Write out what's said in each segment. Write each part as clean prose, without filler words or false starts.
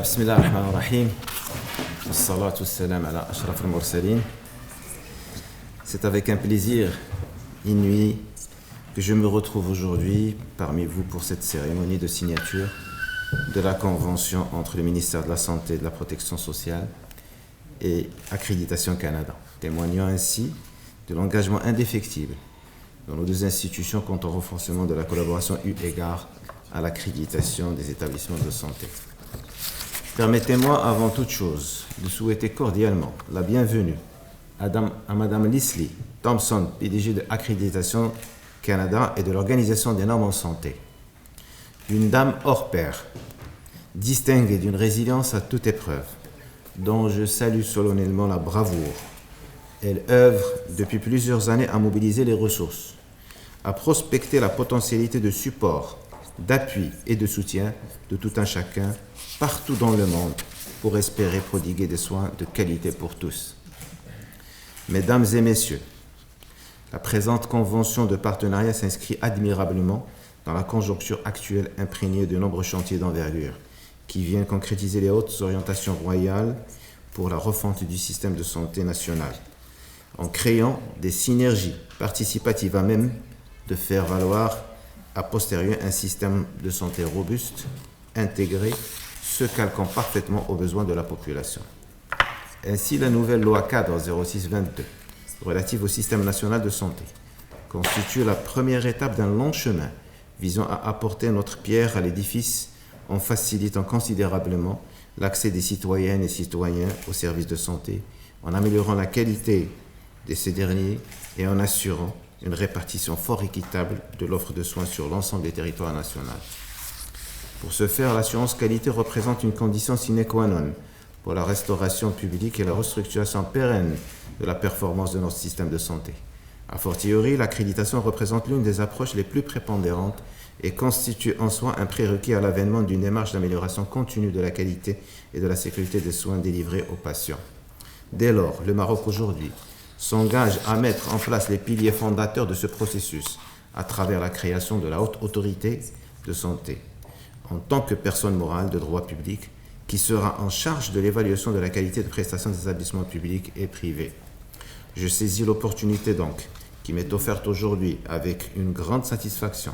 Bismillah ar-Rahman ar-Rahim. As-salatu was-salam ala ashraf al-mursalin. C'est avec un plaisir inouï que je me retrouve aujourd'hui parmi vous pour cette cérémonie de signature de la convention entre le ministère de la Santé et de la Protection sociale et Accréditation Canada, témoignant ainsi de l'engagement indéfectible dans nos deux institutions quant au renforcement de la collaboration eu égard à l'accréditation des établissements de santé. Permettez-moi avant toute chose de souhaiter cordialement la bienvenue à Madame Leslie Thompson, PDG de Accréditation Canada et de l'Organisation des normes en santé. Une dame hors pair, distinguée d'une résilience à toute épreuve, dont je salue solennellement la bravoure. Elle œuvre depuis plusieurs années à mobiliser les ressources, à prospecter la potentialité de support, d'appui et de soutien de tout un chacun partout dans le monde pour espérer prodiguer des soins de qualité pour tous. Mesdames et messieurs, la présente convention de partenariat s'inscrit admirablement dans la conjoncture actuelle imprégnée de nombreux chantiers d'envergure qui viennent concrétiser les hautes orientations royales pour la refonte du système de santé national, en créant des synergies participatives à même de faire valoir a posteriori un système de santé robuste, intégré, se calquant parfaitement aux besoins de la population. Ainsi, la nouvelle loi cadre 06-22 relative au système national de santé constitue la première étape d'un long chemin visant à apporter notre pierre à l'édifice en facilitant considérablement l'accès des citoyennes et citoyens aux services de santé, en améliorant la qualité de ces derniers et en assurant une répartition fort équitable de l'offre de soins sur l'ensemble des territoires nationaux. Pour ce faire, l'assurance qualité représente une condition sine qua non pour la restauration publique et la restructuration pérenne de la performance de notre système de santé. A fortiori, l'accréditation représente l'une des approches les plus prépondérantes et constitue en soi un prérequis à l'avènement d'une démarche d'amélioration continue de la qualité et de la sécurité des soins délivrés aux patients. Dès lors, le Maroc aujourd'hui s'engage à mettre en place les piliers fondateurs de ce processus à travers la création de la haute autorité de santé, en tant que personne morale de droit public qui sera en charge de l'évaluation de la qualité de prestation des établissements publics et privés. Je saisis l'opportunité donc qui m'est offerte aujourd'hui avec une grande satisfaction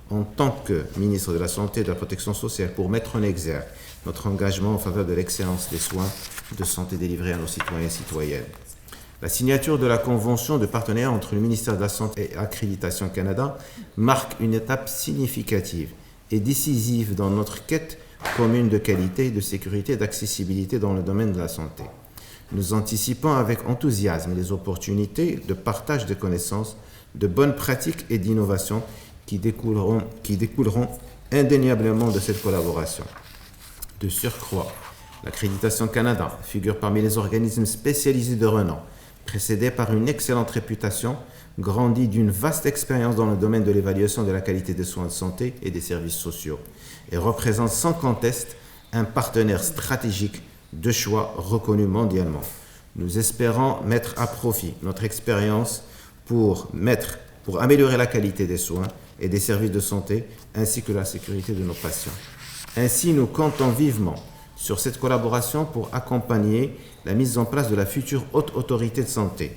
en tant que ministre de la Santé et de la Protection sociale pour mettre en exergue notre engagement en faveur de l'excellence des soins de santé délivrés à nos citoyens et citoyennes. La signature de la convention de partenariat entre le ministère de la Santé et Accréditation Canada marque une étape significative et décisive dans notre quête commune de qualité, de sécurité et d'accessibilité dans le domaine de la santé. Nous anticipons avec enthousiasme les opportunités de partage de connaissances, de bonnes pratiques et d'innovation qui découleront indéniablement de cette collaboration. De surcroît, l'Accréditation Canada figure parmi les organismes spécialisés de renom, précédé par une excellente réputation, grandi d'une vaste expérience dans le domaine de l'évaluation de la qualité des soins de santé et des services sociaux, et représente sans conteste un partenaire stratégique de choix reconnu mondialement. Nous espérons mettre à profit notre expérience pour améliorer la qualité des soins et des services de santé, ainsi que la sécurité de nos patients. Ainsi, nous comptons vivement sur cette collaboration pour accompagner la mise en place de la future haute autorité de santé.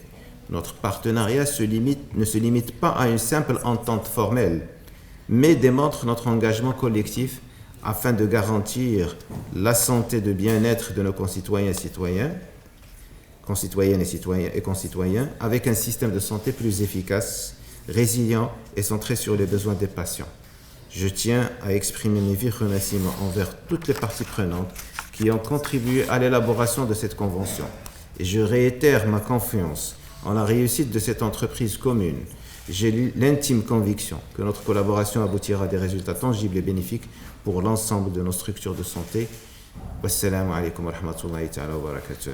Notre partenariat ne se limite pas à une simple entente formelle, mais démontre notre engagement collectif afin de garantir la santé de bien-être de nos concitoyennes et concitoyens, avec un système de santé plus efficace, résilient et centré sur les besoins des patients. Je tiens à exprimer mes vifs remerciements envers toutes les parties prenantes qui ont contribué à l'élaboration de cette convention. Et je réitère ma confiance en la réussite de cette entreprise commune. J'ai l'intime conviction que notre collaboration aboutira à des résultats tangibles et bénéfiques pour l'ensemble de nos structures de santé. Wassalamu alaikum wa rahmatullahi wa barakatuh.